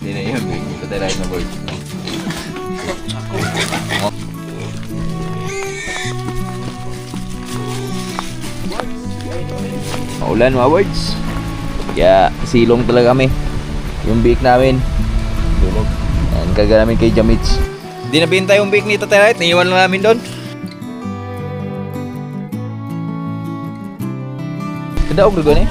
Hindi na yun, ito tayo na board. Maulan mga boards. Kaya silong talaga kami. Yung bake namin tulog. Yan, karga namin kay Jamits. Hindi nabinta yung bake ni Tatay Light. Naiwan lang namin doon. Kadaog na doon eh.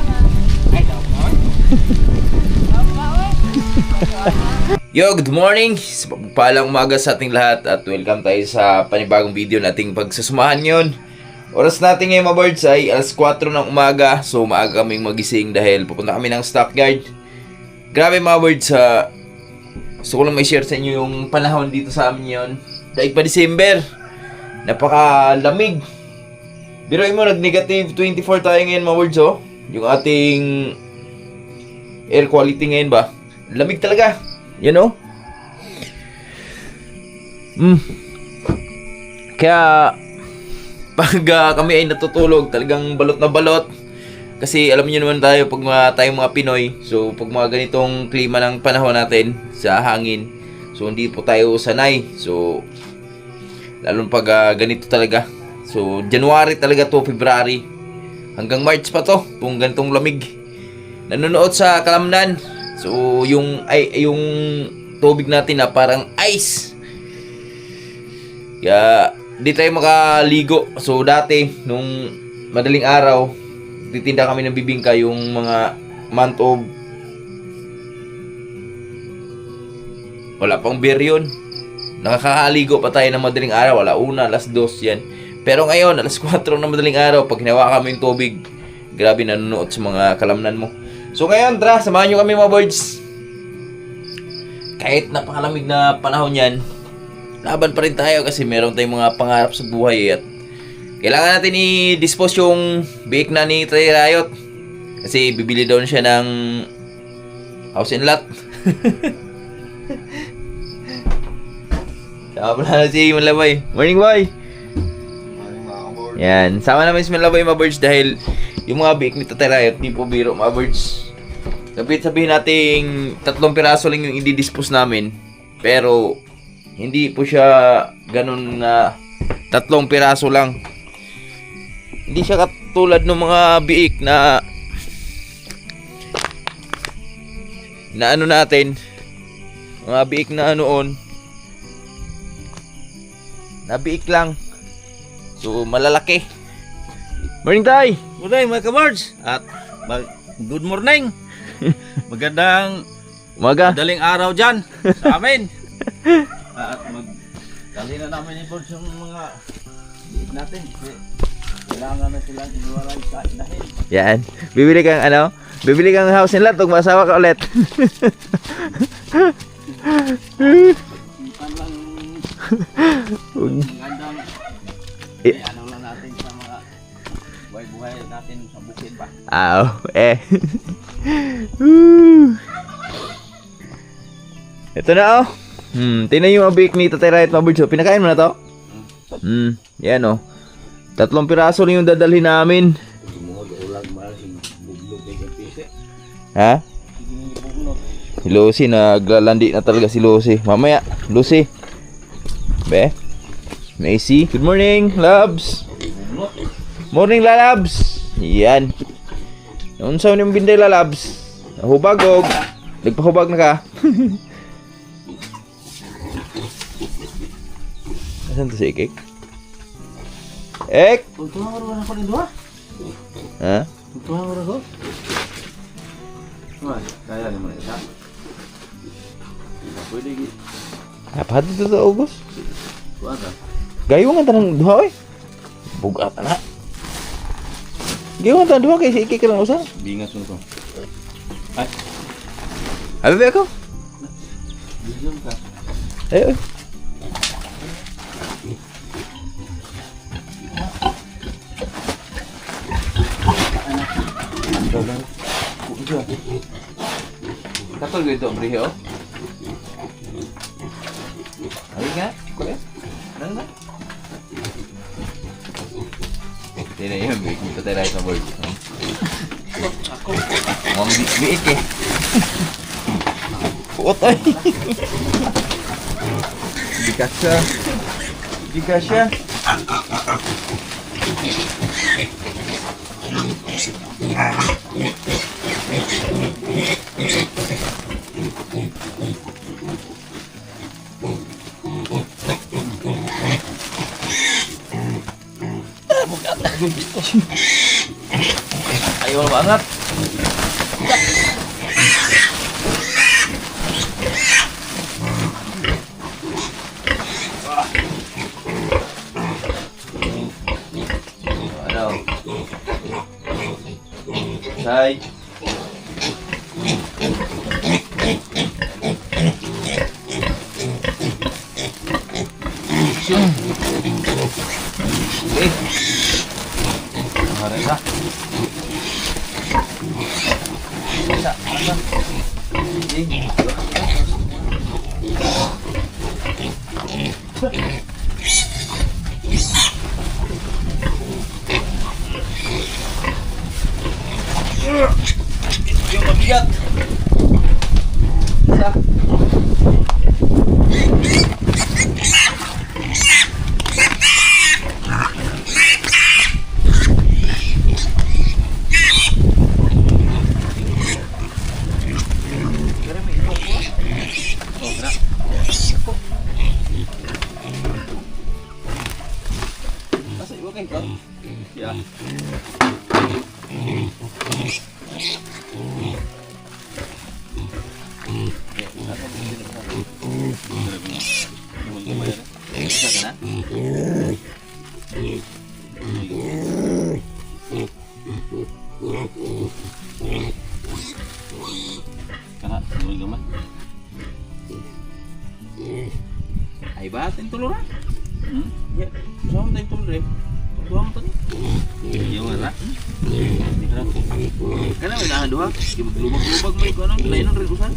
Yo, good morning! Paalang umaga sa ating lahat at welcome tayo sa panibagong video nating pagsusumahan ngayon. Oras natin ngayon mga birds ay alas 4 ng umaga. So maaga kaming magising dahil pupunta kami ng stockyard. Grabe mga birds, gusto ko lang may share sa inyo yung panahon dito sa amin ngayon. Dahil pa December, napakalamig. Biruin mo, nag-negative 24 tayo ngayon mga birds oh. Yung ating air quality ngayon ba? Lamig talaga. You know? Kaya pag kami ay natutulog, talagang balot na balot. Kasi alam niyo naman tayo pag tayo mga Pinoy, so pag mga ganitong klima ng panahon natin sa hangin, so hindi po tayo sanay. So lalo pag ganito talaga. So January talaga to, February hanggang March pa to, kung ganitong lamig. Nanonood sa Kalamnan. So yung tubig natin na parang ice. Kaya di tayo makaligo. So dati nung madaling araw, titinda kami ng bibingka yung mga month of wala pang beer yun. Nakakaligo pa tayo ng madaling araw, wala una, alas 2 yan. Pero ngayon, alas 4 ng madaling araw, pag hinawa kami yung tubig, grabe nanonood sa mga kalamnan mo. So ngayon, tara, samahan nyo kami mga birds. Kahit napakalamig na panahon yan, laban pa rin tayo kasi meron tayong mga pangarap sa buhay at kailangan natin i-dispose yung bake na ni Trey Riot. Kasi bibili daw siya ng house and lot. Sama pala na si Malabay. Morning boy! Morning mga kabord. Yan, sama namin si Malabay mga birds dahil yung mga bake ni Tatay Riot, di po biro mga birds. Sabihin natin 3 piraso lang yung i-dispose namin. Pero hindi po siya ganun na 3 piraso lang. Hindi siya katulad ng mga biik na ano natin. Mga biik na noon. Na biik lang. So malalaki. Morning tay! Morning mga kabords. At good morning. Magandang Umaga. madaling araw dyan sa amin. At dali na namin i-board yung mga biig natin. Kailangan na silang inuwalay sa inahin. Yan. Bibili kang ano? Bibili kang house and lot kung masawa ka ulit. Ipan lang magandang ano lang natin sa mga buhay-buhay natin sa bukid ba. Ito na oh. Tingnan yung mga bake ni Tatay Riot mga birds. So, pinakain mo na to? Yan oh. 3 piraso lang yung dadalhin namin. Ha? Si Lucy, naglalandi na talaga si Lucy. Mamaya, Lucy. Be? Macy. Good morning, loves. Morning, lalabs. Yan. Noon sa unim binday, lalabs. Nahubagog. Nagpahubag na ka. Nasaan to si Ekek? Ek! Tuntuhan ko na ako ni Dua. Ha? Tuntuhan ko na ako. Kaya naman isa. Pwede git. Apa dito to, August? Tuwa ka. Gayo nga tanang duha, oy. Bugat na. Gayo nga tanang duha kay si Ekek lang usa. Bingas mo ko. Ay. Abi ba ako? Bigyan ka. Ay, oy. Katol gitu, Brio. Ay nga, kuya. Ano na? Hindi na yun, ito tayo na board. Ako. Mga biik eh. Puot ay. Hindi ka siya. Hindi ka siya. Ayaw banget. Ano? Say. Mari na. Bisa, bisa. Yung mabigat. Isa. Masuk juga kan kau? Ya. Ay batin tuluran. Ya, sama tayong tulur eh. Tuwa mo to ni. Yung ara. Kana may nahan duha. Lumag-lumag mo ikaw ano, lain ang redusan.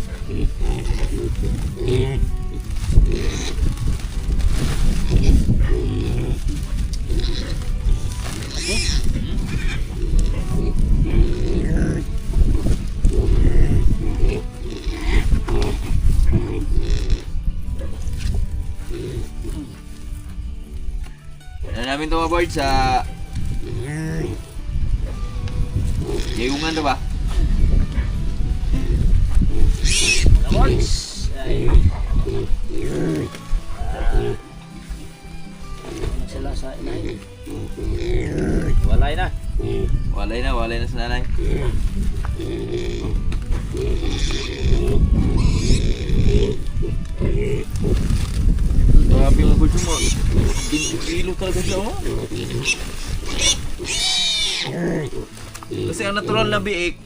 Namin ito mga board sa Yayungan ito ba? Mga boards ano sila sa inay? Walay na. Walay na sa nanay. Grabe yung boards mo. 20 kilo talaga siya oh. Kasi ang natural na biik,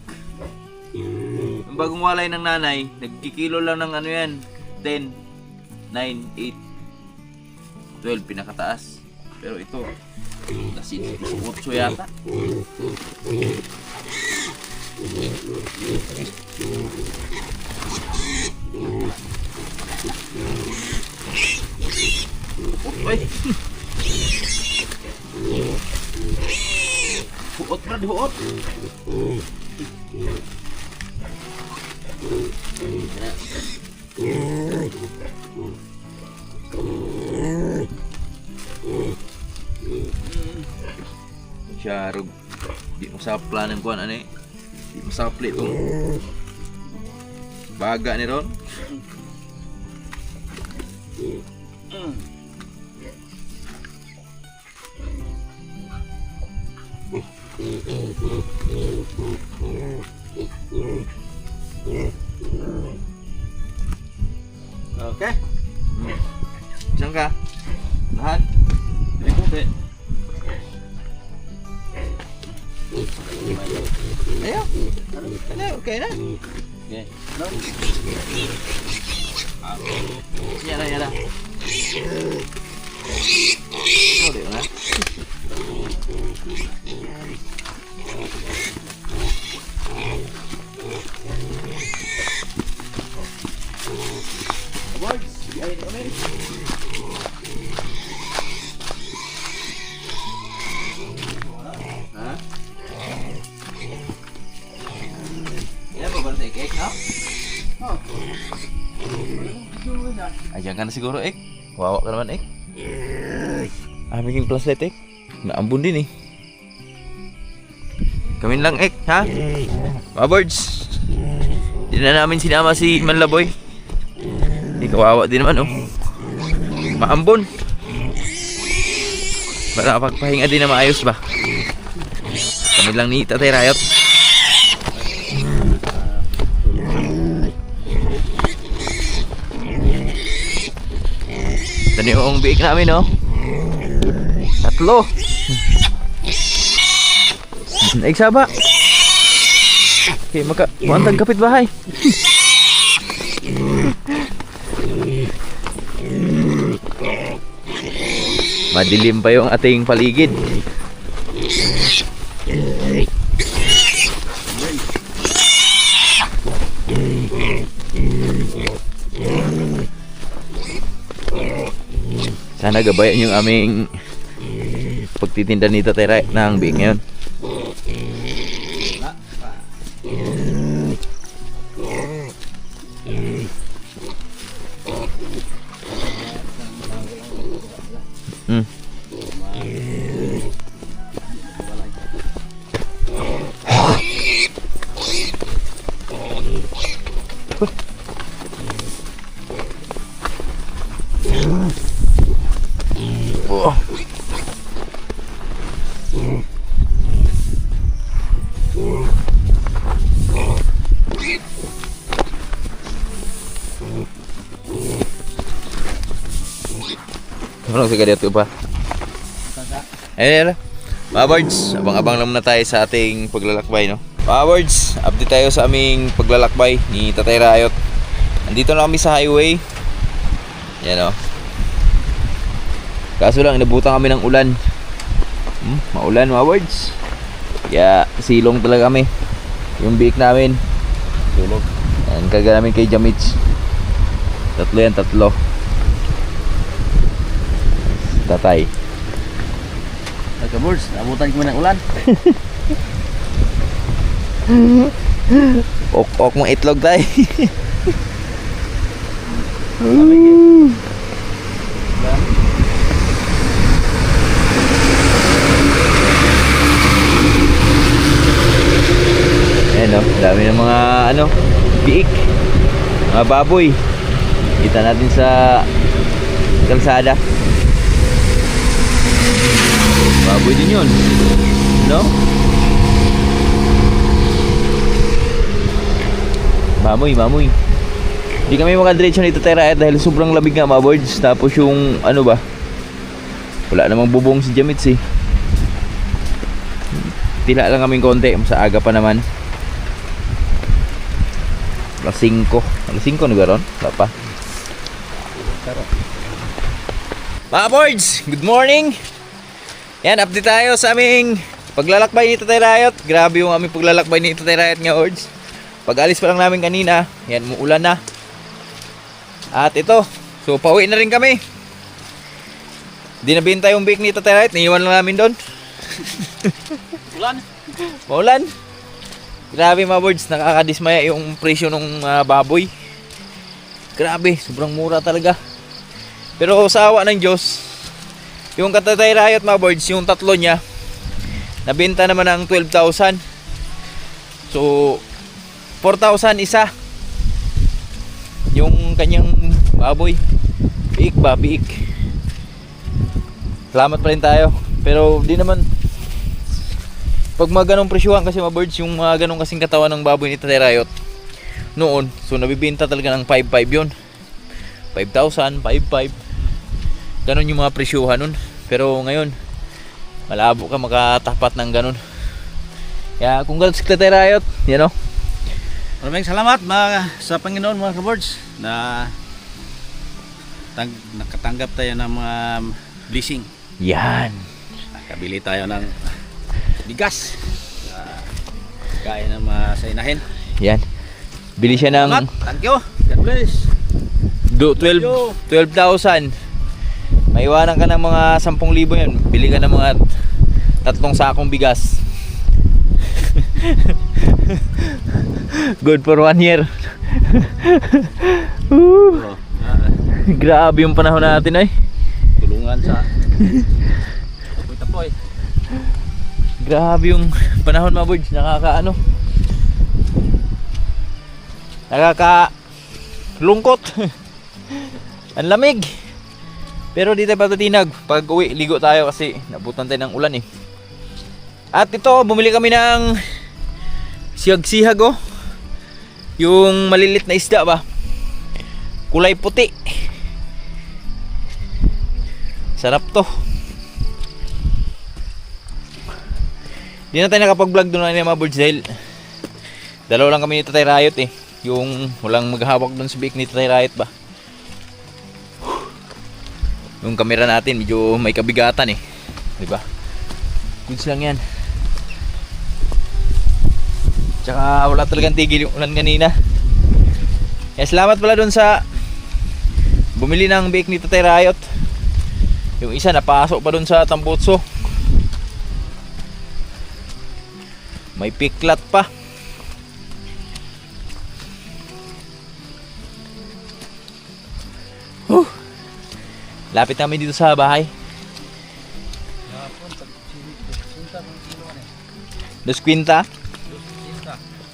ang bagong walay ng nanay, nagkikilo lang ng ano yan, 10, 9, 8, 12 pinakataas. Pero ito, nasi 8 yata. Uy! Huot bro, dihuot! Syarog. Di mo sapla ng kuwan ano eh. Di mo sapli itong baga ni Ron. Okay. Diyan ka. Lahat. Dili ko te. Ayo. Ano, okay na? Okay. No. Yara. Oh, di na. Boys, biyahe na kami. Ha? Yan ba ba tayo cake, no? Ayan ka na siguro, Ek. Wawa ka naman, Ek. Aming flashlight, Ek. Naambun din, eh. Kamin lang, Ek, ha? Mga birds. Di na namin sinama si Manlaboy. Di kawawa din naman, oh. Maambon. Para pagpahinga din na maayos ba? Kami lang ni Tatay Rayot. Ito na yung biik namin, oh. 3. Nagsaba. Okay, kuantag kapit bahay. Madilim pa yung ating paligid. Sana gabayan yung aming pagtitinda ni Tatay Ray ng biik ngayon. Oh. Ano sige dito pa? Ayun, mga birds, abang-abang lang muna tayo sa ating paglalakbay, no? Mga birds, update tayo sa aming paglalakbay ni Tatay Rayot. Andito na kami sa highway. Yan, oh. Kaso lang, inabutan kami ng ulan. Maulan, mga birds. Kaya silong talaga kami. Yung biik namin tulog. Yan, karga namin kay Jamich. 3 yan, 3. Tatay. Nagka-birds, nabutan ko ng ulan. Ok mong itlog tayo. Ayan, no? Dami ng mga biik, mga baboy. Kita natin sa kalsada. Baboy din yun, no? Mamoy. Hindi kami makadiretso nito Tatay dahil sobrang labig nga, mga birds. Tapos yung wala namang bubong si Jamits, eh. Tila lang kaming konti, sa aga pa naman. Alas 5 na garon? Wala pa. Mga birds, good morning. Yan, update tayo sa aming paglalakbay ni Tatay Rayot. Grabe yung aming paglalakbay ni Tatay Rayot nga, birds. Pag alis pa lang namin kanina, yan, muulan na. At ito, so pauwi na rin kami. Di nabinta yung biik ni Tatay Rayot, naiwan lang namin doon. Maulan. Grabe, mga birds, nakakadismaya yung presyo ng baboy. Grabe, sobrang mura talaga. Pero sa awa ng Diyos, yung Tatay Rayot, mga birds, yung 3 niya, nabenta naman ng 12,000. So 4,000 isa yung kanyang baboy. Biik. Salamat pa rin tayo. Pero di naman, pag mga ganong presyuhan kasi, mga birds, yung mga ganong kasing katawan ng baboy ni Tatay Rayot noon, so nabibenta talaga ng 5,500 yun. 5,000, 5,500. Ganon yung mga presyuhan nun. Pero ngayon, malabo ka makatapat ng ganon. Kaya congrats kay Tatay Rayot, you know. Maraming salamat sa Panginoon, mga ka-birds, na nakatanggap tayo ng mga blessing. Yan. Nakabili tayo ng bigas. Kaya ng mga sainahin. Yan. Bili siya ng Thank you. God bless. 12,000. Maiwanan ka ng mga 10,000 yan. Bili ka ng mga 3 sakong bigas. Good for 1 year. Oh, Grabe yung panahon natin ay. tulungan sa tapoy. Grabe yung panahon mga boards. Nakakaano. Lungkot. Ang lamig. Pero di tayo patatinag. Pag uwi, ligo tayo kasi nabutan tayo ng ulan eh. At ito, bumili kami ng siyag-sihag oh. Yung malilit na isda ba? Kulay puti. Sarap to. Di na tayo nakapag-vlog doon na mga boards dahil dalawa lang kami ni Tatay Riot eh. Yung walang maghahawak doon sa biik ni Tatay Riot ba. Yung camera natin medyo may kabigatan eh. Diba? Goods lang yan. Tsaka wala talagang tigil yung ulan kanina. Kaya salamat pala doon sa bumili ng biik ni Tatay Riot. Yung isa napasok pa doon sa Tambutso. May piklat pa. Lapit namin dito sa bahay. 2.50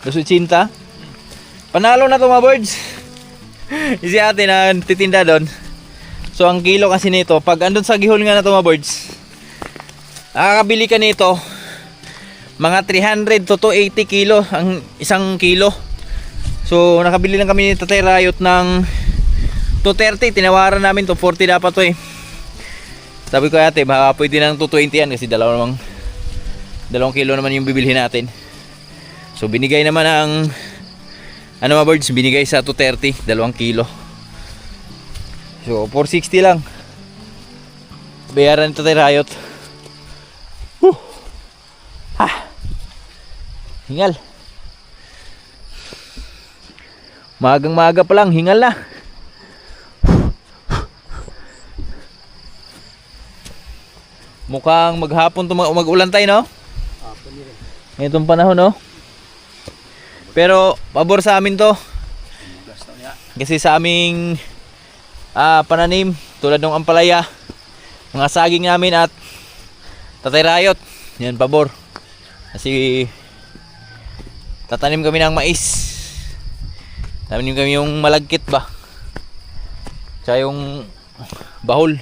2.80 Panalo na to mga birds. Si ate na titinda doon. So ang kilo kasi nito, pag andun sa gihol nga na to mga birds, nakakabili ka nito mga 300 to 280 kilo ang isang kilo. So nakabili lang kami ni Tatay Riot ng 230. Tinawaran namin to 40 dapat to eh. Sabi ko ate baka pwede ng 220 yan kasi dalawang kilo naman yung bibilhin natin. So binigay naman ang ano mga birds, binigay sa 230 2 kilo. So 460 lang bayaran ni Tatay Riot. Hingal. Magang maga pa lang hingal na. Mukhang maghapon mag-ulan tayo no? Itong panahon no? Pero pabor sa amin to. Kasi sa aming pananim tulad ng ampalaya, mga saging namin at Tatay Riot, yan pabor. Kasi tatanim kami ng mais. Tatanim kami yung malagkit ba? Tsaka yung bahol.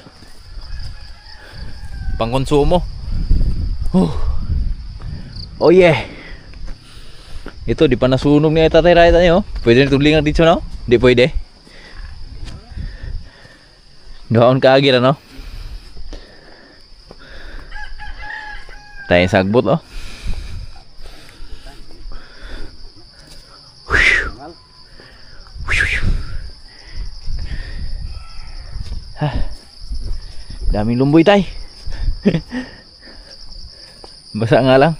Pangkonsumo. Oh yeah. Ito di pa nasunog ni Tatay Riot ano? Pwede na tulingan dito no? Di pwede. Doon kaagir ano? Tayo sagbot oh. Daming lumboy tay. Basa nga lang.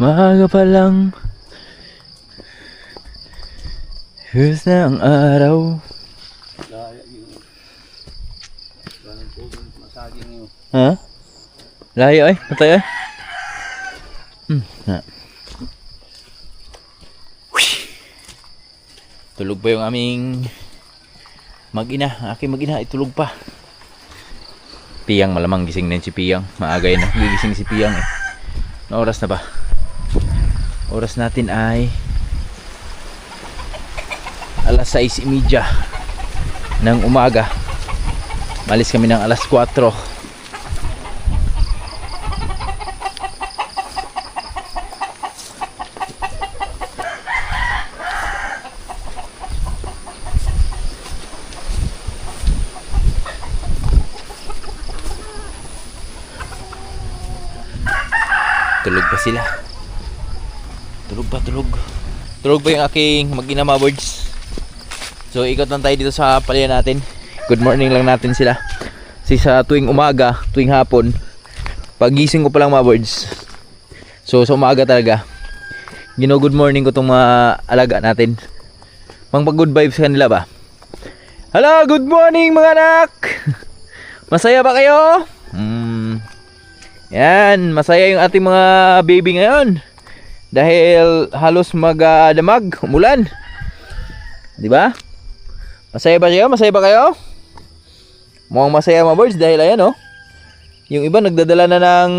Maaga pa lang. Hus na ang araw. Ha? Layo ay, patay ay. Tulog pa yung aming mag-ina, aking mag-ina itulog pa. Piyang malamang gising na si Piyang. Maagay na gigising si Piyang eh. Na oras na ba? Oras natin ay alas 6:30 ng umaga. Malis kami ng alas 4. Tulog pa sila. Tulog pa, tulog. Tulog pa yung aking mag-ina mga birds. So ikot lang tayo dito sa palya natin. Good morning lang natin sila. Kasi sa tuwing umaga, tuwing hapon, pagising ko pa lang mga birds. So sa umaga talaga, good morning ko itong mga alaga natin. Pang pag good vibes kanila ba? Hello, good morning mga anak. Masaya ba kayo? Yan, masaya yung ating mga baby ngayon. dahil halos magdamag, umulan. 'Di ba? Masaya ba kayo? Masaya ba kayo? Mukhang masaya mga birds dahil ayan oh. Yung iba nagdadala na ng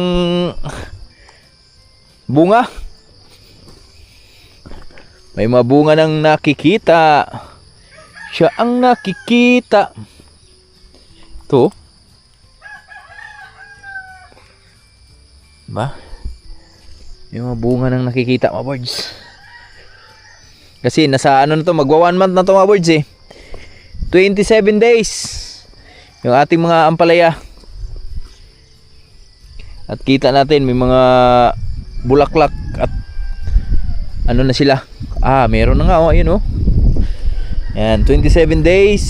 bunga. May mga bunga nang nakikita. Siya ang nakikita. Ito. Ba? Yung mga bunga nang nakikita mga birds. Kasi nasa ano na to, magwa 1 month na to mga birds eh. 27 days. Yung ating mga ampalaya. At kita natin may mga bulaklak at ano na sila. Meron na nga oh, ayun oh. Yan, 27 days.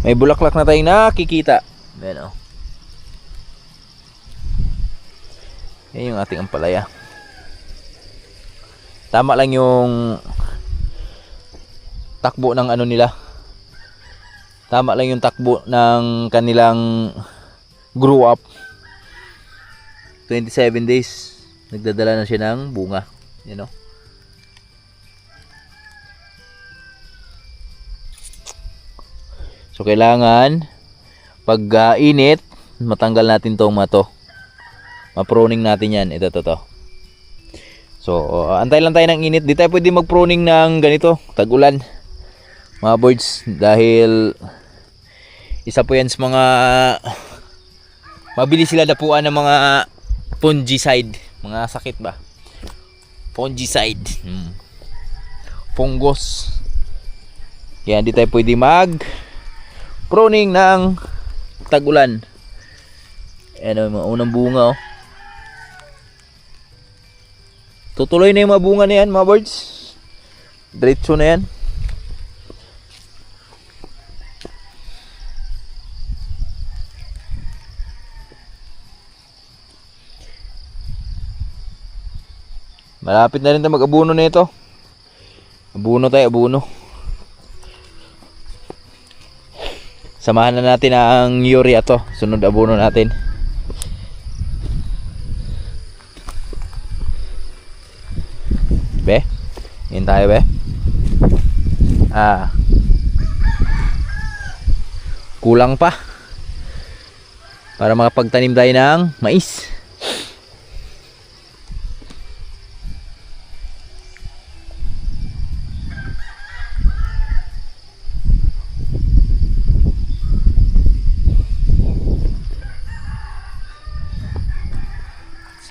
May bulaklak na tayong nakikita. Ayan oh. Yan yung ating ampalaya. Tama lang yung takbo ng ano nila. Tama lang yung takbo ng kanilang grow up. 27 days. Nagdadala na siya ng bunga. Yan o. So kailangan pag init, matanggal natin tong mato. Ma-pruning natin yan. Ito to. So antay lang tayo ng init. Di tayo pwede mag-pruning ng ganito, tag-ulan. Mga birds, dahil isa po yan sa mga mabilis sila dapuan ng mga fungicide, mga sakit ba? Fungicide. Fungus. Yan, di tayo pwede mag pruning ng tag-ulan. Ayan o, mga unang bunga oh. Tutuloy na yung mga bunga na yan mga birds. Diretso na yan. Malapit na rin tayo mag-abuno na ito. Abuno tayo, abuno. Samahan na natin ang urea to. Sunod abuno natin. Be? Yan tayo be? Kulang pa. Para makapagtanim tayo ng mais.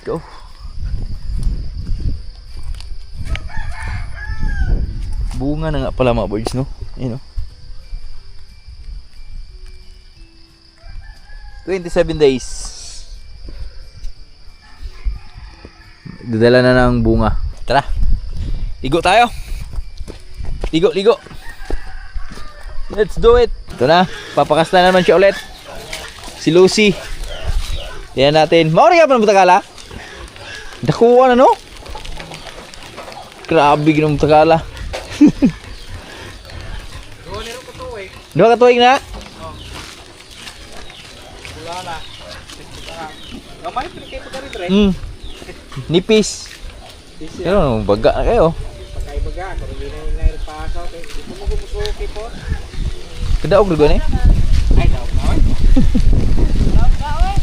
Go. Bunga na nga pala mga birds no. Ayun, no? 27 days. Dadala na ng bunga. Tara. Ligo tayo. Ligo. Let's do it. Ito na. Papakas na naman siya ulit. Si Lucy. Yan natin. Maori ka pa ng butakala? Dakuha na no? Grabe ginong butakala. Dua katuig na? Wala na. Gamay pa kayo pagkari tre. Nipis. Pero baga na kayo. Pagkay baga, kung hindi na yung nairpasaw, hindi mo magumusuki po. Kadaog rin gani? Ay, daog na oy. Daog na oy.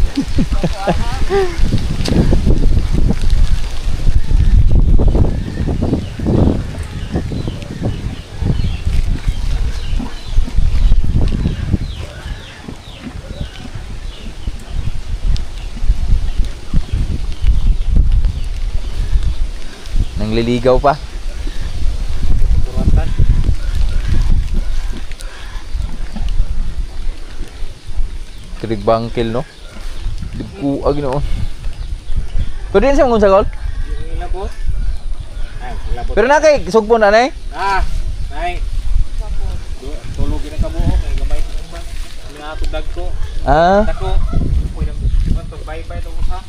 Nangliligaw pa. Puratan. Kirig bangkil no. Dikuag no. Pero din sa mong sagol? Yung ilabot. Ay, ilabot. Pero na kay sugpo na nay. Nay. Tulugin ang kabuok, ay gamay ko ba. Ang ato dagko. Dako. Pwede mo bye-bye to ko sa.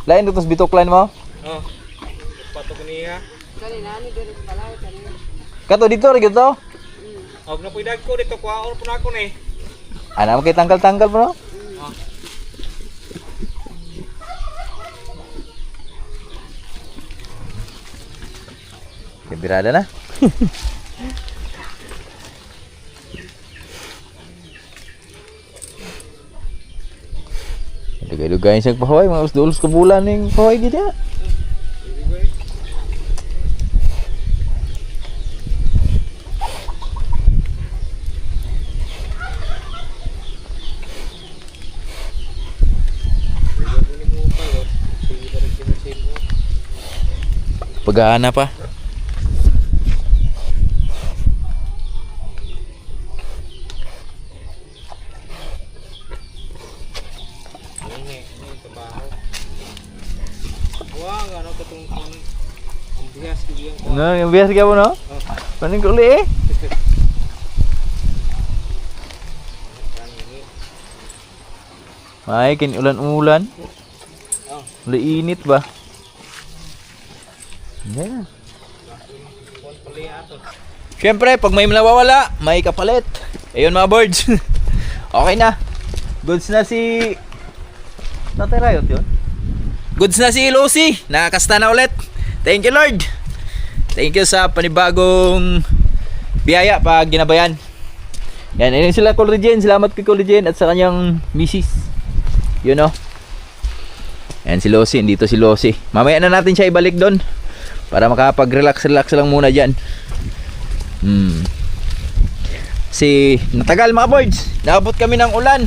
Lain dito sa bitoklan mo? Oh. Pato ko niya. Kanina ni diri pala kanina. Kato dito rin to. Og na puidag ko dito kwaon po na ako ni. Ana mo kay tanggal-tanggal po no? Kabirada na. Dugay-dugay sa pahoy, mga ulos ka bulan ning pahoy gid ya. Pagana pa. No, yung bias ka mo no? Paning kuli eh. Ay, kin ulan-ulan. Init ba? Yeah. Siyempre, pag may nawawala, may kapalit. Ayun mga birds. Okay na. Goods na si... Natirayot yun? Goods na si Lucy. Nakakasta na ulit. Thank you Lord. Thank you sa panibagong biyaya pag ginabayan. Yan, ayun sila Collagen. Salamat kay Collagen at sa kanyang misis. You know. Yan si Lucy. Dito si Lucy. Mamaya na natin siya ibalik doon. Para makapag-relax lang muna dyan. Natagal mga boys. Naabot kami ng ulan.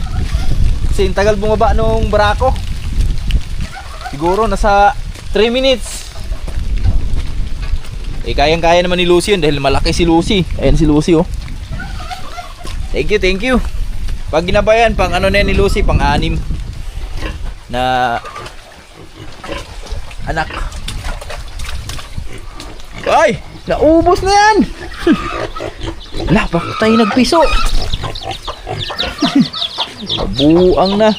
Kasi tagal bumaba nung barako. Siguro nasa 3 minutes. Kayang-kaya naman ni Lucy yun dahil malaki si Lucy. Ayan si Lucy oh. Thank you. Pag ginabayan, pang ano na yan ni Lucy, pang 6 na anak. Ay! Naubos na yan! Wala, bakit tayo nagpiso? Kabuang na.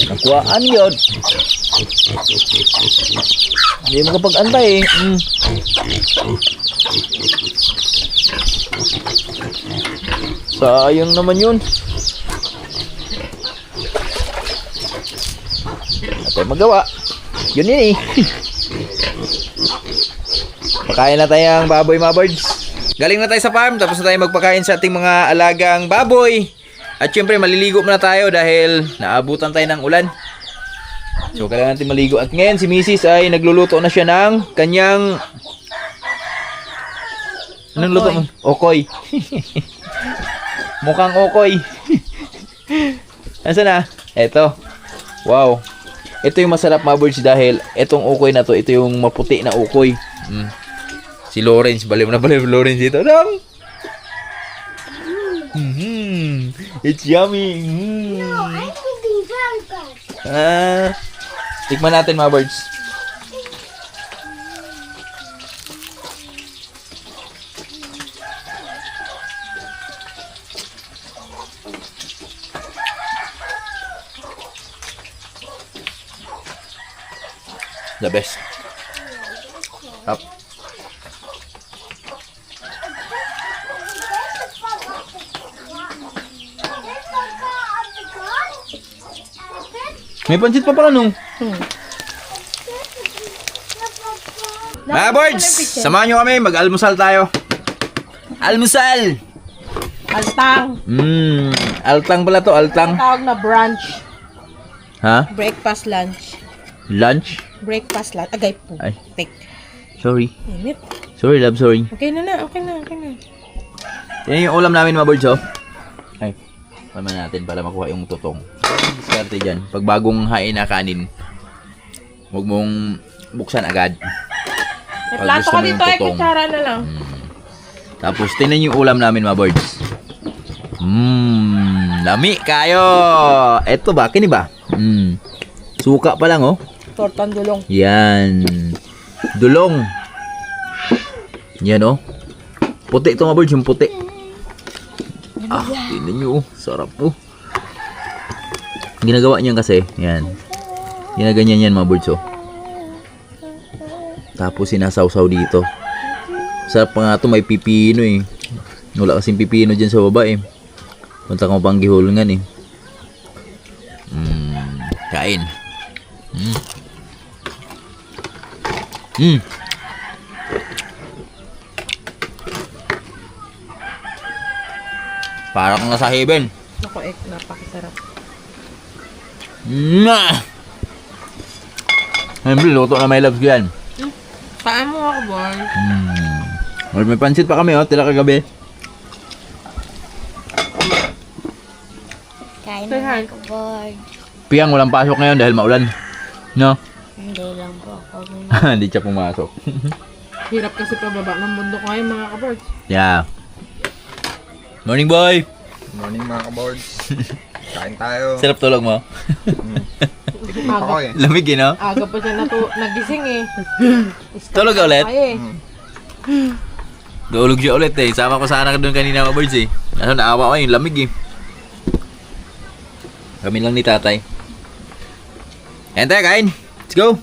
Nakuhaan yun. Hindi mo kapag-antay eh. Sayang naman yun. At tayo magawa. Yun eh. Pakain na tayong baboy mga birds. Galing na tayo sa farm. Tapos na tayo magpakain sa ating mga alagang baboy. At syempre maliligo muna tayo dahil naabutan tayo ng ulan. So kailangan natin maligo. At ngayon si Mrs. ay nagluluto na siya ng kanyang... Anong luto mo? Okoy. Mukhang okoy. Nasaan na? Eto. Wow. Ito yung masarap mga birds dahil itong ukoy na to, ito yung maputi na ukoy. Si Lawrence, baliw na Lawrence dito. It's yummy. Tikman natin mga birds. The best. Up. May pansit pa pala nung. Mga birds, samahan nyo kami, mag-almusal tayo. Almusal! Altang. Altang pala to, altang. Tawag na brunch. Ha? Breakfast, lunch. Lunch? Breakfast, lunch. Agay po. Ay. Take. Sorry. Init. Sorry, love, sorry. Okay na. Yan yung ulam namin mga birds, oh. Ay, paman natin para makuha yung tutong. Diskarte dyan. Pag bagong hain na kanin, huwag mong buksan agad. May Pag plato gusto ka mo yung dito, ay tutong. kutsara na lang. Tapos, tingnan yung ulam namin mga birds. Lami kayo. Eto ba? Kini ba? Suka pa lang, oh. Tortang dulong. Yan. Dulong. Yan, oh. Puti ito mga birds, yung puti. Tingnan nyo, oh. Sarap, oh. Ginagawa niyan kasi, yan. Ginaganyan yan mga birds, oh. Tapos sinasawsaw dito. Sarap pa nga ito, may pipino eh. Wala kasing pipino dyan sa baba eh. Punta ka pang gihulungan eh. Kain. Parang kang nasa heaven. Ako, napakasarap. Siyempre, luto na may loves ko yan. Paan mo ako, boy? May pansit pa kami, tira kagabi. Kain Say hi. na ako, boy. Piyang, walang pasok ngayon dahil maulan. No? Hindi lang po ako. Hindi siya pumasok. Hirap kasi pababa ng bundok ngayon, mga kabards. Yeah. Morning, boy! Morning mga kaboards. Kain tayo. Sarap tulog mo. Tikip ako eh. Lamig, no? Aga pa siya nagising eh. Tulog ka ulit? Ay eh. Tulog siya ulit eh. Sama ko sana doon kanina mga birds eh. Naawa ko yung lamig eh. Kami lang ni tatay. Ayan tayo, kain. Let's go!